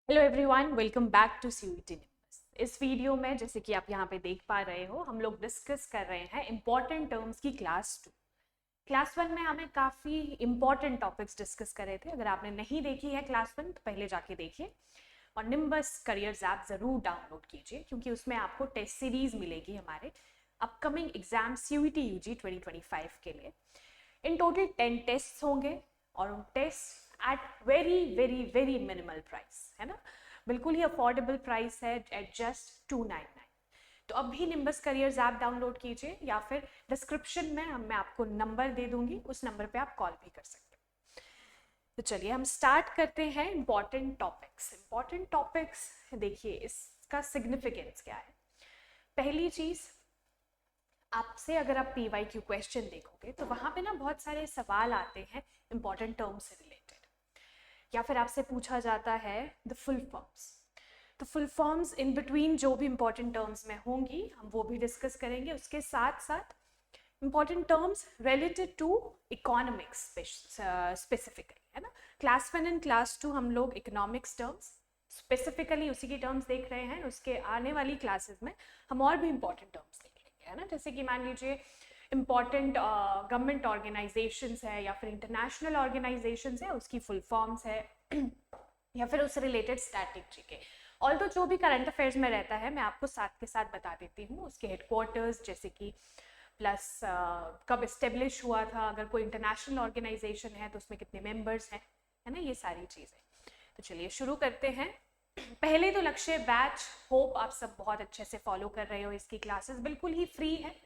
Hello everyone, welcome back to CUET Nimbus. इस video में जैसे कि आप यहाँ पे देख पा रहे हो, हम लोग डिस्कस कर रहे हैं इंपॉर्टेंट टर्म्स की क्लास 2। क्लास 1 में हमें काफ़ी इंपॉर्टेंट टॉपिक्स डिस्कस करे थे। अगर आपने नहीं देखी है क्लास 1 तो पहले जाके देखिए और निम्बस करियर्स ऐप ज़रूर डाउनलोड कीजिए, क्योंकि उसमें आपको टेस्ट सीरीज मिलेगी हमारे अपकमिंग एग्जाम सीयूईटी यूजी 2025 के लिए। इन टोटल 10 टेस्ट होंगे और उन test at very very very minimal price, है ना, बिल्कुल ही अफोर्डेबल प्राइस है, एट जस्ट 299। तो अभी निम्बस करियर्स ऐप डाउनलोड कीजिए या फिर डिस्क्रिप्शन में मैं आपको नंबर दे दूंगी, उस नंबर पे आप कॉल भी कर सकते हैं। तो चलिए हम स्टार्ट करते हैं इंपॉर्टेंट टॉपिक्स। इंपॉर्टेंट टॉपिक्स देखिए, इसका सिग्निफिकेंस क्या है। पहली चीज़, आपसे अगर आप PYQ क्वेश्चन देखोगे तो वहाँ पे ना बहुत सारे सवाल आते हैं इंपॉर्टेंट टर्म्स से रिलेटेड, या फिर आपसे पूछा जाता है द फुल फॉर्म्स। तो फुल फॉर्म्स इन बिटवीन जो भी इंपॉर्टेंट टर्म्स में होंगी हम वो भी डिस्कस करेंगे। उसके साथ साथ important terms related to economics specifically, है ना। क्लास 1 एंड क्लास 2 हम लोग इकोनॉमिक्स टर्म्स स्पेसिफिकली उसी की टर्म्स देख रहे हैं। उसके आने वाली क्लासेस में हम और भी इंपॉर्टेंट टर्म्स देख लेंगे, है ना। जैसे कि मान लीजिए इम्पॉर्टेंट गवर्नमेंट ऑर्गेनाइजेशंस है या फिर इंटरनेशनल ऑर्गेनाइजेशंस है, उसकी फुल फॉर्म्स है या फिर उससे रिलेटेड स्ट्रैटेजी के। ऑल तो जो भी करंट अफेयर्स में रहता है मैं आपको साथ के साथ बता देती हूँ, उसके हेडक्वार्टर्स जैसे कि प्लस कब इस्टेब्लिश हुआ था, अगर कोई इंटरनेशनल ऑर्गेनाइजेशन है तो उसमें कितने मेंबर्स हैं, है ना, ये सारी चीज़ें। तो चलिए शुरू करते हैं। पहले तो लक्ष्य बैच, होप आप सब बहुत अच्छे से फॉलो कर रहे हो। इसकी क्लासेस बिल्कुल ही फ्री है।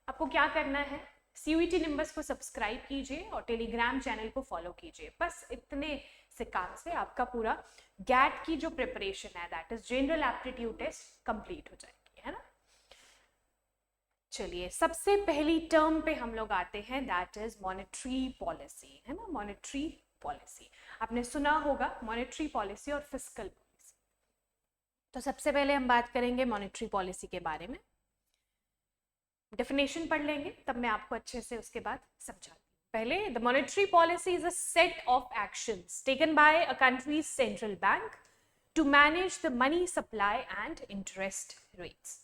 आपको क्या करना है, सीयूईटी निम्बस को सब्सक्राइब कीजिए और टेलीग्राम चैनल को फॉलो कीजिए। बस इतने से काम से आपका पूरा गैट की जो प्रिपरेशन है, that is general aptitude test, complete हो जाएगी, है ना। चलिए सबसे पहली टर्म पे हम लोग आते हैं, दैट इज मॉनेटरी पॉलिसी, है ना। मॉनेटरी पॉलिसी आपने सुना होगा, मॉनेटरी पॉलिसी और फिस्कल पॉलिसी। तो सबसे पहले हम बात करेंगे मॉनेटरी पॉलिसी के बारे में। डेफिनेशन पढ़ लेंगे तब मैं आपको अच्छे से उसके बाद समझाती हूँ। पहले, the monetary policy is a set of actions taken by a country's central bank to manage the money supply and interest rates.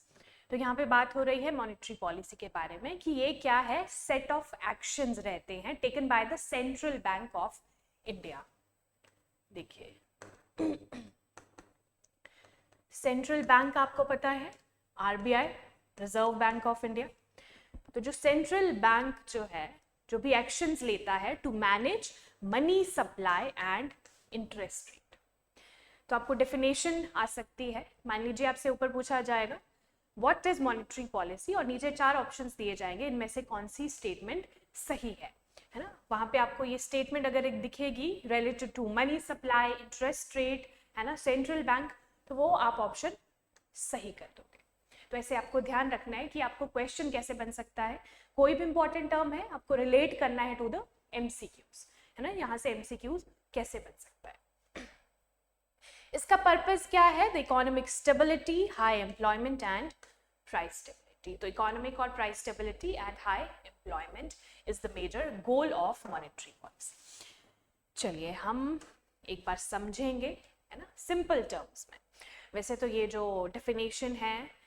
तो यहाँ पे बात हो रही है मॉनेटरी पॉलिसी के बारे में कि ये क्या है, सेट ऑफ एक्शंस रहते हैं taken by the central bank of India. देखिए सेंट्रल बैंक आपको पता है RBI, reserve bank of India. तो जो सेंट्रल बैंक जो है, जो भी एक्शंस लेता है to manage money supply and interest rate. तो आपको डेफिनेशन आ सकती है, मान लीजिए आपसे ऊपर पूछा जाएगा व्हाट इज मॉनेटरी पॉलिसी और नीचे 4 ऑप्शंस दिए जाएंगे, इनमें से कौन सी स्टेटमेंट सही है ना। वहां पे आपको ये स्टेटमेंट अगर एक दिखेगी related to money supply, interest rate, है ना, सेंट्रल बैंक, तो वो आप ऑप्शन सही कर दोगे। तो ऐसे आपको ध्यान रखना है कि आपको क्वेश्चन कैसे बन सकता है। कोई भी इंपॉर्टेंट टर्म है आपको रिलेट करना है टू द MCQs, है ना। यहाँ से MCQs कैसे बन सकता है, इसका पर्पस क्या है, the economic stability, high employment and price stability. तो इकोनॉमिक और price stability and high employment is the major goal of monetary policy. चलिए हम एक बार समझेंगे, है ना, सिंपल टर्म्स में। वैसे तो ये जो डेफिनेशन है,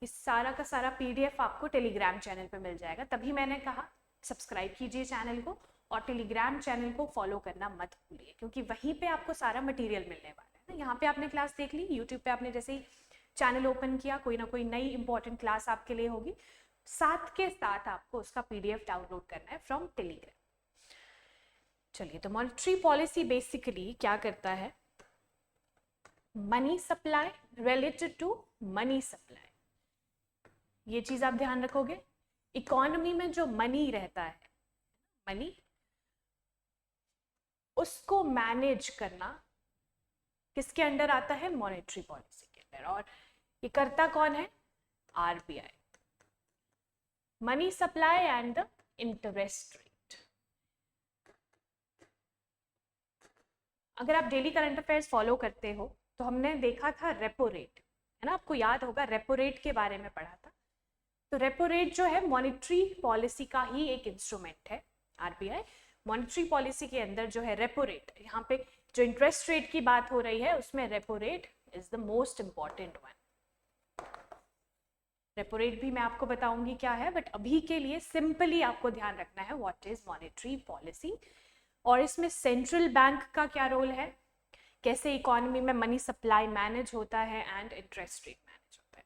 इस सारा का सारा PDF आपको टेलीग्राम चैनल पे मिल जाएगा, तभी मैंने कहा सब्सक्राइब कीजिए चैनल को और टेलीग्राम चैनल को फॉलो करना मत भूलिए, क्योंकि वहीं पे आपको सारा मटेरियल मिलने वाला है ना। यहाँ पे आपने क्लास देख ली, यूट्यूब पे आपने जैसे ही चैनल ओपन किया कोई ना कोई नई इंपॉर्टेंट क्लास आपके लिए होगी, साथ के साथ आपको उसका PDF डाउनलोड करना है फ्रॉम टेलीग्राम। चलिए, तो मॉनेटरी पॉलिसी बेसिकली क्या करता है, money supply, related to money supply, ये चीज आप ध्यान रखोगे। इकोनॉमी में जो मनी रहता है, मनी, उसको मैनेज करना किसके अंडर आता है, मॉनेटरी पॉलिसी के अंदर। और ये करता कौन है, RBI। Money supply and the interest rate. अगर आप डेली करंट अफेयर्स फॉलो करते हो तो हमने देखा था रेपो रेट, है ना, आपको याद होगा रेपो रेट के बारे में पढ़ा था। तो रेपो रेट जो है मॉनेटरी पॉलिसी का ही एक इंस्ट्रूमेंट है। RBI मॉनेटरी पॉलिसी के अंदर जो है रेपो रेट, यहाँ पे जो इंटरेस्ट रेट की बात हो रही है उसमें repo rate is the most important one. Repo rate भी मैं आपको बताऊंगी क्या है, बट अभी के लिए सिंपली आपको ध्यान रखना है व्हाट इज मॉनेटरी पॉलिसी, और इसमें सेंट्रल बैंक का क्या रोल है, कैसे इकोनॉमी में मनी सप्लाई मैनेज होता है एंड इंटरेस्ट रेट मैनेज होता है।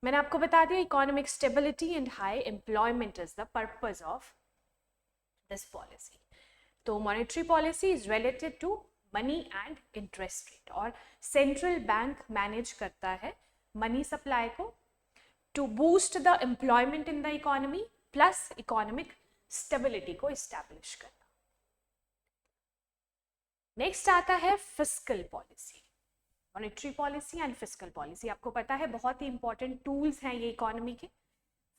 मैंने आपको बता दिया economic stability and high employment is the purpose of this policy. तो monetary policy is related to money and interest rate, और सेंट्रल बैंक मैनेज करता है मनी सप्लाई को to boost the employment in the economy plus economic stability को establish करना। Next आता है fiscal policy. Monetary policy and fiscal policy आपको पता है बहुत ही इंपॉर्टेंट टूल्स हैं ये इकोनॉमी के।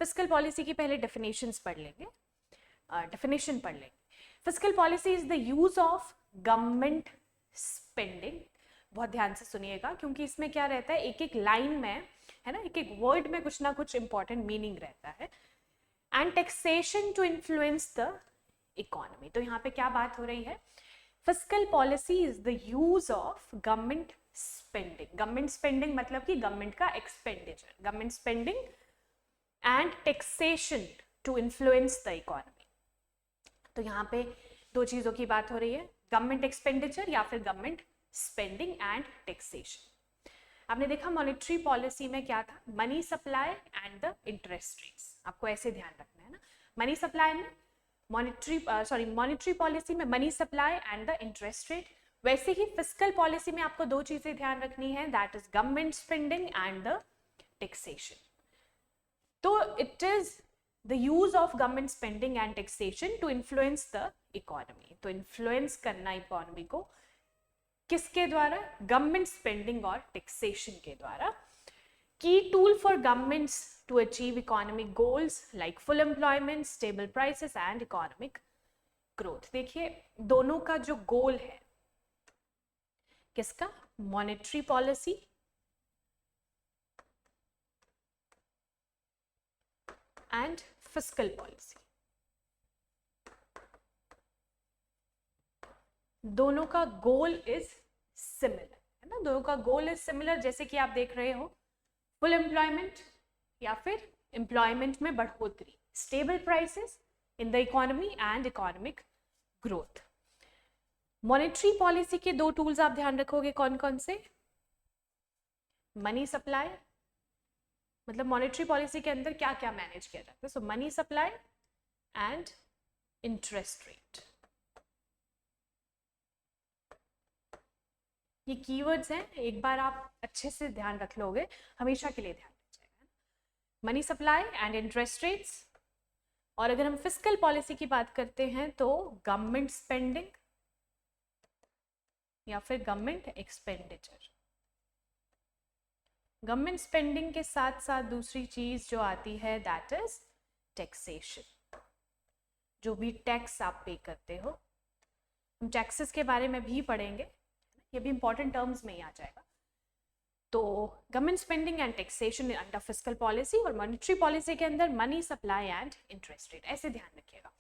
फिस्कल पॉलिसी की पहले डेफिनेशंस पढ़ लेंगे, डेफिनेशन पढ़ लेंगे। Fiscal policy is the use of government spending, बहुत ध्यान से सुनिएगा क्योंकि इसमें क्या रहता है, एक एक लाइन में है ना, एक एक वर्ड में कुछ ना कुछ इंपॉर्टेंट मीनिंग रहता है। And taxation to influence the economy, तो यहाँ पे क्या बात हो रही है, fiscal policy is the use of government spending. Government spending मतलब कि गवर्नमेंट का expenditure, government spending and taxation to influence the economy. तो यहाँ पे दो चीजों की बात हो रही है, गवर्नमेंट एक्सपेंडिचर या फिर गवर्नमेंट स्पेंडिंग एंड टैक्सेशन। आपने देखा मॉनेटरी पॉलिसी में क्या था, money supply and the interest rates, आपको ऐसे ध्यान रखना है ना। मनी सप्लाई में मॉनेटरी पॉलिसी में money supply and the interest rate, वैसे ही फिस्कल पॉलिसी में आपको दो चीजें ध्यान रखनी है, that is government spending and the taxation. तो it is the use of government spending and taxation to influence the economy. तो इन्फ्लुएंस करना इकोनॉमी को किसके द्वारा, गवर्नमेंट स्पेंडिंग और टैक्सेशन के द्वारा। Key tool for governments to achieve economic goals like full employment, stable prices and economic growth. देखिए दोनों का जो गोल है किसका, monetary policy and fiscal policy, दोनों का गोल इज सिमिलर है ना, दोनों का गोल इज सिमिलर। जैसे कि आप देख रहे हो फुल एम्प्लॉयमेंट या फिर एम्प्लॉयमेंट में बढ़ोतरी, stable prices in the economy and economic growth. Monetary policy के दो टूल्स आप ध्यान रखोगे कौन कौन से, मनी सप्लाई, मतलब मॉनेटरी पॉलिसी के अंदर क्या क्या मैनेज किया जाता है, so money supply and interest rate. ये कीवर्ड्स हैं, एक बार आप अच्छे से ध्यान रख लोगे हमेशा के लिए ध्यान रख जाएगा, money supply and interest rates. और अगर हम फिस्कल पॉलिसी की बात करते हैं तो गवर्नमेंट स्पेंडिंग या फिर गवर्नमेंट एक्सपेंडिचर। गवर्नमेंट स्पेंडिंग के साथ साथ दूसरी चीज जो आती है दैट इज टैक्सेशन, जो भी टैक्स आप पे करते हो। हम टैक्सेस के बारे में भी पढ़ेंगे, ये भी इंपॉर्टेंट टर्म्स में ही आ जाएगा। तो government spending and taxation under fiscal policy, और मॉनेटरी पॉलिसी के अंदर money supply and interest rate. ऐसे ध्यान रखिएगा,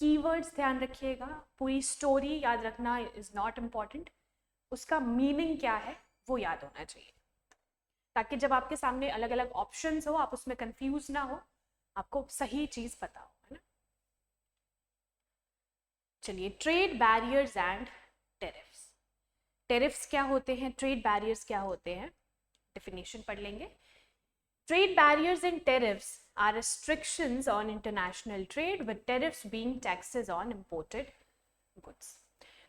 कीवर्ड्स ध्यान रखिएगा, पूरी स्टोरी याद रखना इज नॉट इम्पॉर्टेंट, उसका मीनिंग क्या है वो याद होना चाहिए, ताकि जब आपके सामने अलग अलग ऑप्शंस हो आप उसमें कंफ्यूज ना हो, आपको सही चीज पता हो, है ना। चलिए, trade barriers and tariffs. Tariffs क्या होते हैं, ट्रेड बैरियर्स क्या होते हैं, डेफिनेशन पढ़ लेंगे। Trade barriers and tariffs are restrictions on international trade with tariffs being taxes on imported goods।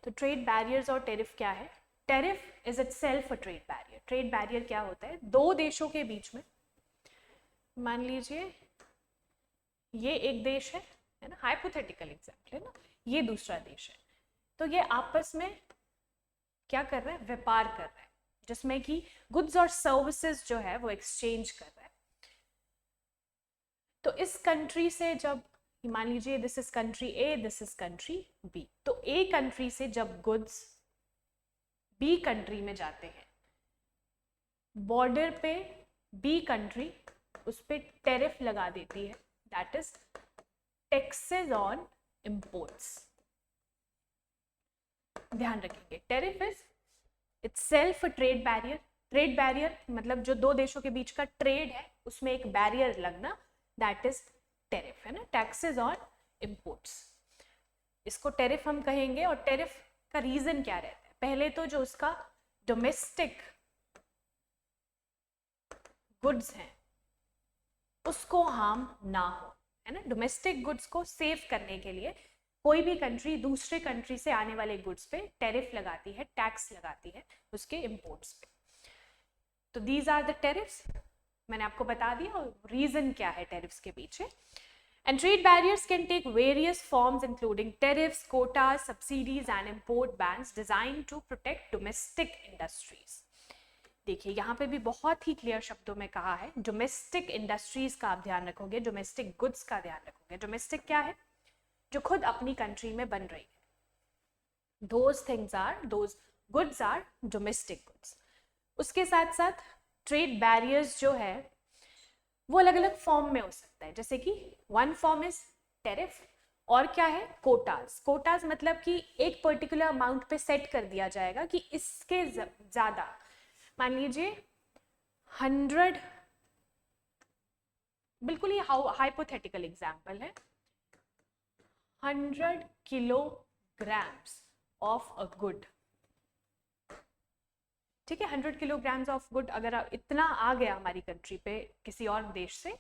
तो ट्रेड बैरियर्स और टेरिफ क्या है, tariff is itself a trade barrier. Trade barrier क्या होता है, दो देशों के बीच में, मान लीजिए ये एक देश है ना, हाइपोथेटिकल एग्जाम्पल है ना, ये दूसरा देश है, तो ये आपस में क्या कर रहा है, व्यापार कर रहा है, जिसमें कि गुड्स और सर्विसेज जो है वो एक्सचेंज कर रहा है। तो इस कंट्री से जब, मान लीजिए this is country A, this is country B, तो ए कंट्री से जब गुड्स बी कंट्री में जाते हैं, बॉर्डर पे बी कंट्री उस पर टेरिफ लगा देती है, that is taxes on imports. ध्यान रखेंगे, tariff is itself a trade barrier. Trade barrier मतलब जो दो देशों के बीच का ट्रेड है उसमें एक बैरियर लगना, दैट इज टेरिफ, है ना। टैक्सेस ऑन इंपोर्ट्स, इसको टेरिफ हम कहेंगे। और टेरिफ का रीजन क्या रहता है, पहले तो जो उसका डोमेस्टिक गुड्स हैं उसको हार्म ना हो, है ना। डोमेस्टिक गुड्स को सेव करने के लिए कोई भी कंट्री दूसरे कंट्री से आने वाले गुड्स पे टेरिफ लगाती है, टैक्स लगाती है उसके इंपोर्ट्स पे। तो दीज आर द टेरिफ्स, मैंने आपको बता दिया और रीजन क्या है टेरिफ्स के पीछे। And trade barriers can take various forms including tariffs, quotas, subsidies and import bans designed to protect domestic industries. देखिए यहाँ पे भी बहुत ही क्लियर शब्दों में कहा है, डोमेस्टिक इंडस्ट्रीज का आप ध्यान रखोगे, डोमेस्टिक गुड्स का ध्यान रखोगे। डोमेस्टिक क्या है, जो खुद अपनी कंट्री में बन रही है, those things are, those goods are domestic goods। उसके साथ साथ ट्रेड बैरियर्स जो है वो अलग अलग फॉर्म में हो सकता है, जैसे कि वन फॉर्म इज टेरिफ, और क्या है कोटाज। कोटाज मतलब कि एक पर्टिकुलर अमाउंट पे सेट कर दिया जाएगा कि इसके ज्यादा, मान लीजिए 100, बिल्कुल ये हाइपोथेटिकल एग्जांपल है, 100 किलोग्राम्स ऑफ अ गुड, ठीक है। 100 किलोग्राम्स ऑफ गुड अगर इतना आ गया हमारी कंट्री पे किसी और देश से,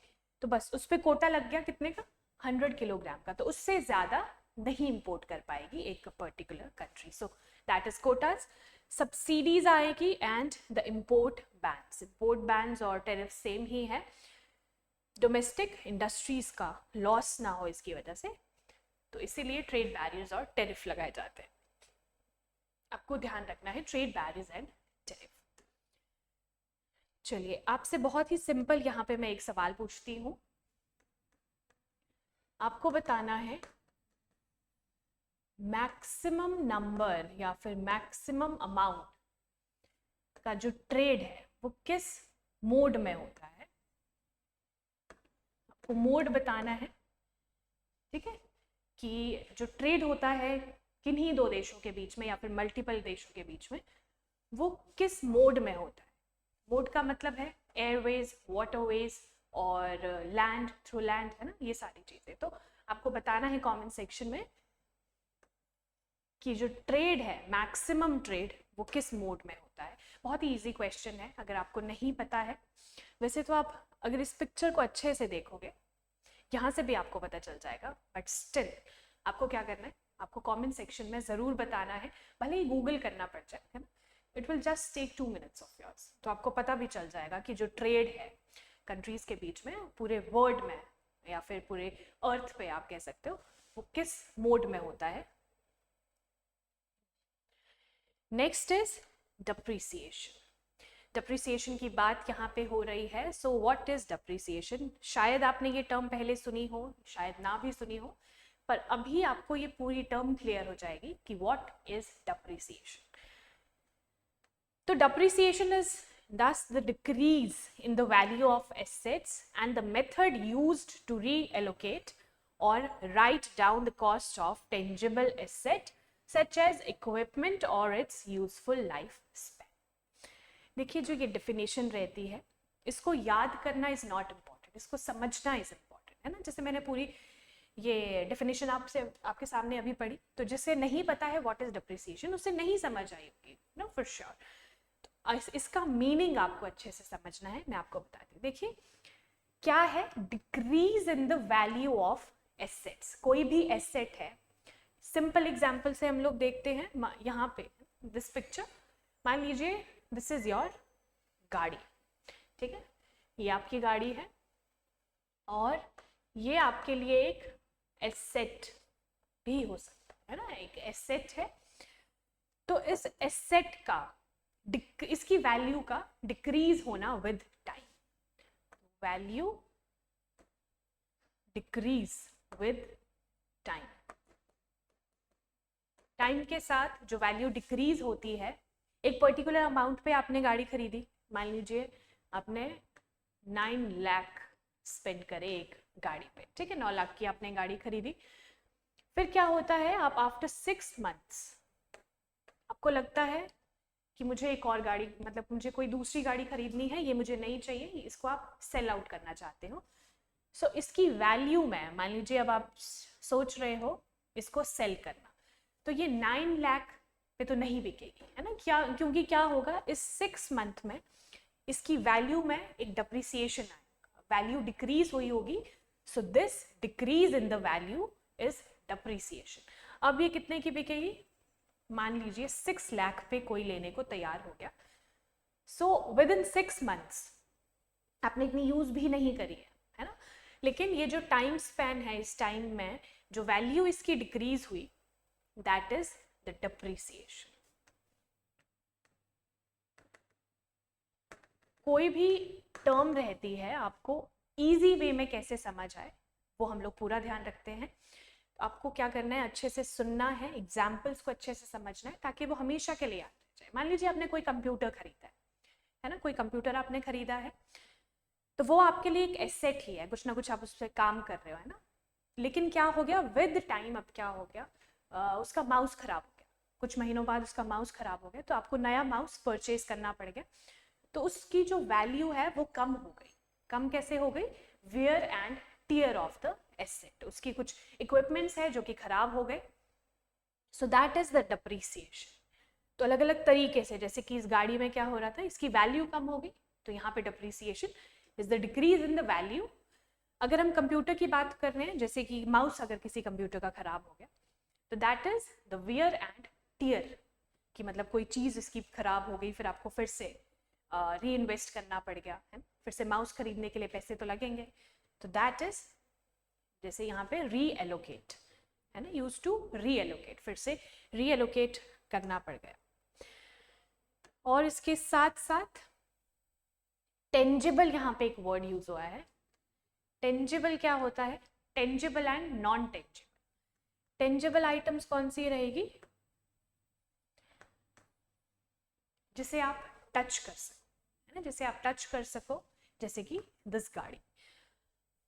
तो बस उस पर कोटा लग गया कितने का, 100 किलोग्राम का, तो उससे ज्यादा नहीं इंपोर्ट कर पाएगी एक particular country. So that is quotas. Subsidies आएगी and the import bans. Import bans और टेरिफ सेम ही है, डोमेस्टिक इंडस्ट्रीज का लॉस ना हो इसकी वजह से, तो इसीलिए ट्रेड बैरियर्स और टेरिफ लगाए जाते हैं। आपको ध्यान रखना है ट्रेड बैरियर्स एंड टेरिफ। चलिए आपसे बहुत ही सिंपल यहाँ पे मैं एक सवाल पूछती हूँ, आपको बताना है मैक्सिमम नंबर या फिर मैक्सिमम अमाउंट का जो ट्रेड है वो किस मोड में होता है, आपको मोड बताना है, ठीक है, कि जो ट्रेड होता है किन्हीं दो देशों के बीच में या फिर मल्टीपल देशों के बीच में, वो किस मोड में होता है। मोड का मतलब है एयरवेज, वाटरवेज और लैंड, थ्रू लैंड, है ना, ये सारी चीजें। तो आपको बताना है कमेंट सेक्शन में कि जो ट्रेड है, मैक्सिमम ट्रेड, वो किस मोड में होता है। बहुत ही इजी क्वेश्चन है, अगर आपको नहीं पता है, वैसे तो आप अगर इस पिक्चर को अच्छे से देखोगे यहाँ से भी आपको पता चल जाएगा, बट स्टिल आपको क्या करना है, आपको कमेंट सेक्शन में ज़रूर बताना है, भले ही गूगल करना पड़ जाए, है ना, it will just take 2 minutes of yours, तो आपको पता भी चल जाएगा कि जो ट्रेड है कंट्रीज के बीच में पूरे वर्ल्ड में या फिर पूरे अर्थ पे आप कह सकते हो, वो किस मोड में होता है। Next is depreciation. डिप्रिसिएशन की बात यहाँ पे हो रही है। सो व्हाट इज डिप्रिसिएशन, शायद आपने ये टर्म पहले सुनी हो, शायद ना भी सुनी हो, पर अभी आपको ये पूरी टर्म क्लियर हो जाएगी कि व्हाट इज डिप्रिसिएशन। तो depreciation is thus the decrease in the value of assets and the method used to reallocate or write down the cost of tangible asset such as equipment or its useful life span। देखिए जो ये definition रहती है, इसको याद करना is not important, इसको समझना is important, है ना। जैसे मैंने पूरी ये डेफिनेशन आपके सामने अभी पढ़ी, तो जिसे नहीं पता है व्हाट इज डिप्रिसिएशन, उसे नहीं समझ आई होगी, नो फॉर श्योर। इसका मीनिंग आपको अच्छे से समझना है, मैं आपको बताती हूँ। देखिए क्या है, decrease in the value of assets. कोई भी एसेट है, सिंपल एग्जांपल से हम लोग देखते हैं यहाँ पे दिस पिक्चर, मान लीजिए दिस इज योर गाड़ी, ठीक है, ये आपकी गाड़ी है और ये आपके लिए एक एसेट भी हो सकता है ना, एक एसेट है। तो इस एसेट का इसकी वैल्यू का डिक्रीज होना with time, value decrease with time, time के साथ जो वैल्यू डिक्रीज होती है, एक पर्टिकुलर अमाउंट पे आपने गाड़ी खरीदी, मान लीजिए आपने 9 लाख स्पेंड करे एक गाड़ी पे, ठीक है, 9 लाख की आपने गाड़ी खरीदी। फिर क्या होता है, आप आफ्टर 6 months आपको लगता है कि मुझे एक और गाड़ी, मतलब मुझे कोई दूसरी गाड़ी खरीदनी है, ये मुझे नहीं चाहिए, इसको आप सेल आउट करना चाहते हो। सो इसकी वैल्यू में मान लीजिए अब आप सोच रहे हो इसको सेल करना, तो ये 9 लाख पे तो नहीं बिकेगी, है ना। क्या, क्योंकि क्या होगा इस 6 मंथ में इसकी वैल्यू में एक डिप्रिसिएशन आएगा, वैल्यू डिक्रीज हुई होगी। So this decrease in the value is depreciation. अब ये कितने की बिकेगी, मान लीजिए 6 लाख पे कोई लेने को तैयार हो गया। सो विद इन 6 मंथ्स आपने इतनी यूज भी नहीं करी है ना, लेकिन ये जो टाइम स्पैन है, इस टाइम में जो वैल्यू इसकी डिक्रीज हुई, दैट इज द डिप्रिसिएशन। कोई भी टर्म रहती है, आपको इजी वे में कैसे समझ आए वो हम लोग पूरा ध्यान रखते हैं। तो आपको क्या करना है, अच्छे से सुनना है, एग्जाम्पल्स को अच्छे से समझना है, ताकि वो हमेशा के लिए याद रह जाए। मान लीजिए आपने कोई कंप्यूटर खरीदा है ना, कोई कंप्यूटर आपने खरीदा है, तो वो आपके लिए एक एसेट ही है, कुछ ना कुछ आप उस पर काम कर रहे हो, है ना। लेकिन क्या हो गया विद टाइम, अब क्या हो गया, उसका माउस खराब हो गया, कुछ महीनों बाद उसका माउस खराब हो गया, तो आपको नया माउस परचेज करना पड़ गया। तो उसकी जो वैल्यू है वो कम हो गई। कम कैसे हो गई, wear and tear of the asset, उसकी कुछ इक्विपमेंट्स है जो कि खराब हो गए। सो दैट इज द डिप्रिसिएशन। तो अलग अलग तरीके से, जैसे कि इस गाड़ी में क्या हो रहा था, इसकी वैल्यू कम हो गई, तो यहाँ पे depreciation is the decrease in the value. अगर हम कंप्यूटर की बात कर रहे हैं, जैसे कि माउस अगर किसी कंप्यूटर का खराब हो गया, तो that is the wear and tear, कि मतलब कोई चीज इसकी खराब हो गई, फिर आपको फिर से री इन्वेस्ट करना पड़ गया है, फिर से माउस खरीदने के लिए पैसे तो लगेंगे। तो दैट इज, जैसे यहाँ पे री एलोकेट है ना, यूज टू री एलोकेट, फिर से री एलोकेट करना पड़ गया। और इसके साथ साथ टेंजिबल, यहाँ पे एक वर्ड यूज हुआ है। टेंजिबल क्या होता है, tangible and non tangible. Tangible items कौन सी रहेगी, जिसे आप टच कर सको, है ना, जिसे आप टच कर सको, जैसे कि दिस गाड़ी।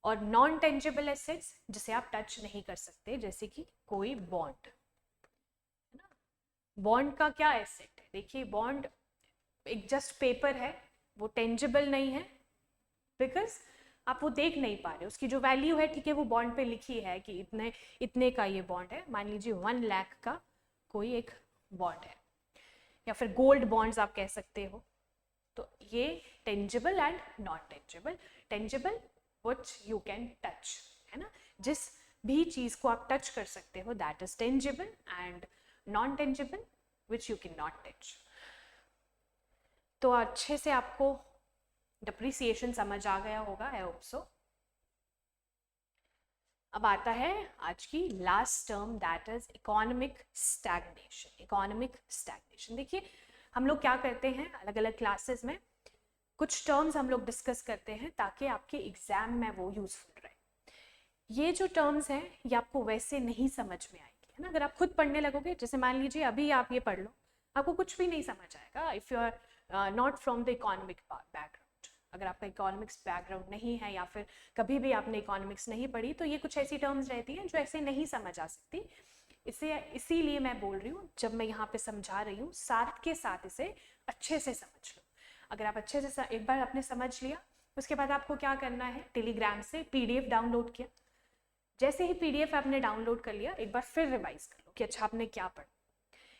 और नॉन टेंजिबल एसेट्स जिसे आप टच नहीं कर सकते, जैसे कि कोई बॉन्ड, है ना। बॉन्ड का क्या एसेट है, देखिए बॉन्ड एक जस्ट पेपर है, वो टेंजिबल नहीं है, बिकॉज आप वो देख नहीं पा रहे, उसकी जो वैल्यू है, ठीक है, वो बॉन्ड पे लिखी है कि इतने इतने का ये बॉन्ड है, मान लीजिए 1 लाख का कोई एक बॉन्ड है, या फिर गोल्ड बॉन्ड्स आप कह सकते हो। तो ये tangible and non tangible. Tangible which you can touch, है ना, जिस भी चीज को आप टच कर सकते हो, that is tangible, and non tangible which you can not touch. तो अच्छे से आपको डिप्रिसिएशन समझ आ गया होगा, आई होप सो। अब आता है आज की last term, that is economic stagnation. Economic stagnation, देखिए हम लोग क्या करते हैं अलग अलग क्लासेस में, कुछ टर्म्स हम लोग डिस्कस करते हैं ताकि आपके एग्जाम में वो यूजफुल रहे। ये जो टर्म्स हैं ये आपको वैसे नहीं समझ में आएंगे, है ना। अगर आप खुद पढ़ने लगोगे, जैसे मान लीजिए अभी आप ये पढ़ लो, आपको कुछ भी नहीं समझ आएगा if you are not from the economic background. अगर आपका इकोनॉमिक्स बैकग्राउंड नहीं है, या फिर कभी भी आपने इकोनॉमिक्स नहीं पढ़ी, तो ये कुछ ऐसी टर्म्स रहती हैं जो ऐसे नहीं समझ आ सकती। इसीलिए मैं बोल रही हूँ, जब मैं यहाँ पे समझा रही हूँ, साथ के साथ इसे अच्छे से समझ लो। अगर आप अच्छे से एक बार आपने समझ लिया, उसके बाद आपको क्या करना है, टेलीग्राम से PDF डाउनलोड किया, जैसे ही PDF आपने डाउनलोड कर लिया, एक बार फिर रिवाइज कर लो कि अच्छा आपने क्या पढ़ा।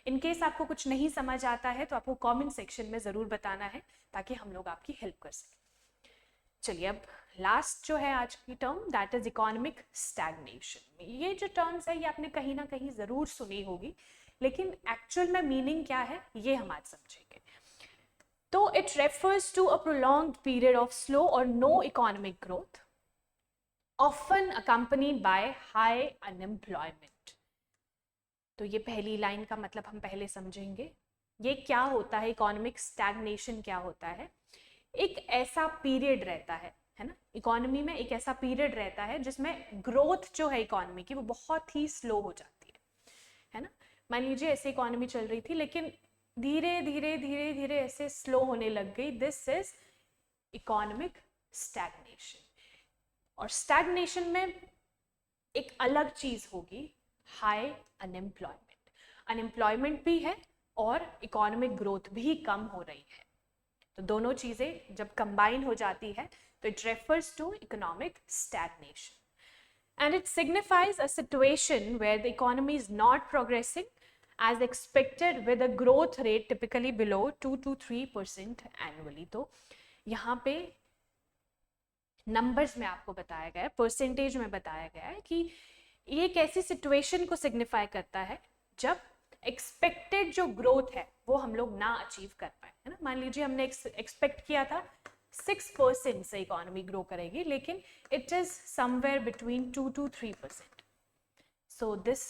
इन केस आपको कुछ नहीं समझ आता है तो आपको कमेंट सेक्शन में ज़रूर बताना है, ताकि हम लोग आपकी हेल्प कर सकें। चलिए, अब लास्ट जो है आज की term, that is economic stagnation. ये जो टर्म्स है ये आपने कहीं ना कहीं ज़रूर सुनी होगी, लेकिन एक्चुअल में मीनिंग क्या है ये हम आज समझेंगे। तो it refers to a prolonged period of slow और no economic growth, often accompanied by high unemployment. तो ये पहली लाइन का मतलब हम पहले समझेंगे। ये क्या होता है, इकोनॉमिक स्टैग्नेशन क्या होता है। एक ऐसा पीरियड रहता है ना, इकोनॉमी में एक ऐसा पीरियड रहता है जिसमें ग्रोथ जो है इकोनॉमी की वो बहुत ही स्लो हो जाती है ना। मान लीजिए ऐसे इकोनॉमी चल रही थी, लेकिन धीरे धीरे धीरे धीरे ऐसे स्लो होने लग गई, दिस इज इकोनॉमिक स्टैग्नेशन। और स्टैग्नेशन में एक अलग चीज होगी, हाई अनएम्प्लॉयमेंट। अनएम्प्लॉयमेंट भी है और इकोनॉमिक ग्रोथ भी कम हो रही है। तो दोनों चीज़ें जब कंबाइन हो जाती है तो it refers to economic stagnation, and it signifies a situation where the economy is not progressing as expected with a growth rate typically below 2 to 3% annually. तो यहाँ पे नंबर्स में आपको बताया गया है, परसेंटेज में बताया गया है कि ये एक ऐसी सिचुएशन को सिग्निफाई करता है जब एक्सपेक्टेड जो ग्रोथ है वो हम लोग ना अचीव कर पाए, है ना। मान लीजिए हमने एक्सपेक्ट किया था 6% से इकोनॉमी ग्रो करेगी, लेकिन it is somewhere between 2 to 3%. So this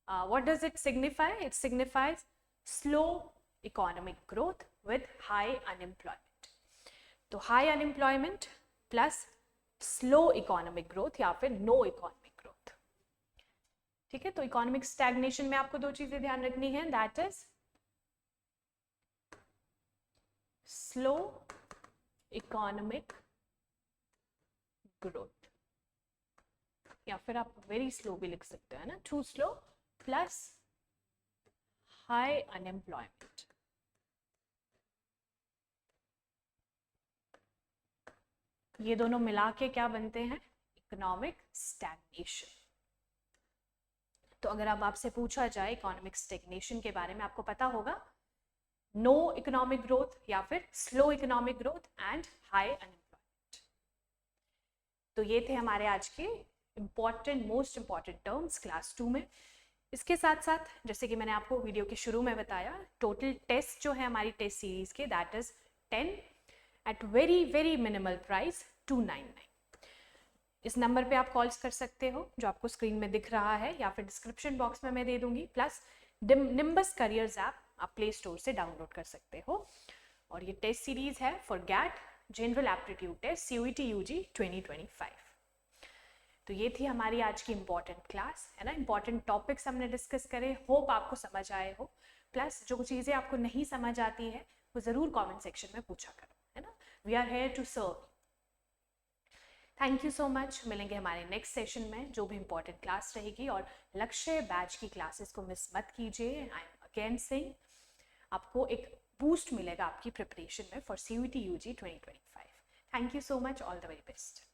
what does it signify? It signifies slow economic growth with high unemployment. तो high unemployment plus slow economic growth या फिर नो इकोनॉमिक ग्रोथ, ठीक है। तो इकोनॉमिक स्टैग्नेशन में आपको दो चीजें ध्यान रखनी है, that is slow economic growth, या फिर आप वेरी स्लो भी लिख सकते हैं ना, too slow, plus high unemployment. ये दोनों मिला के क्या बनते हैं? Economic stagnation. तो अगर अब आपसे पूछा जाए इकोनॉमिक स्टैग्नेशन के बारे में, आपको पता होगा नो इकोनॉमिक ग्रोथ या फिर slow economic growth and high unemployment. तो ये थे हमारे आज के important, most important terms class 2 में. इसके साथ साथ जैसे कि मैंने आपको वीडियो के शुरू में बताया, टोटल टेस्ट जो है हमारी टेस्ट सीरीज के, that is 10 at very very minimal price 299. इस नंबर पे आप कॉल्स कर सकते हो जो आपको स्क्रीन में दिख रहा है, या फिर डिस्क्रिप्शन बॉक्स में मैं दे दूंगी. प्लस निम्बस करियर्स ऐप आप प्ले स्टोर से डाउनलोड कर सकते हो. और ये टेस्ट सीरीज है for GAT general aptitude test CUET UG 2025. तो ये थी हमारी आज की इंपॉर्टेंट क्लास, है ना. इंपॉर्टेंट टॉपिक्स हमने डिस्कस करे, होप आपको समझ आए हो. प्लस जो चीज़ें आपको नहीं समझ आती है वो ज़रूर कमेंट सेक्शन में पूछा करो, है ना. We are here to serve. Thank you so much. मिलेंगे हमारे नेक्स्ट सेशन में जो भी इंपॉर्टेंट क्लास रहेगी. और लक्ष्य बैच की क्लासेस को मिस मत कीजिए. आई एम अगेन सेइंग, आपको एक बूस्ट मिलेगा आपकी प्रिपरेशन में for CUET UG 2025. Thank you so much. All the very best.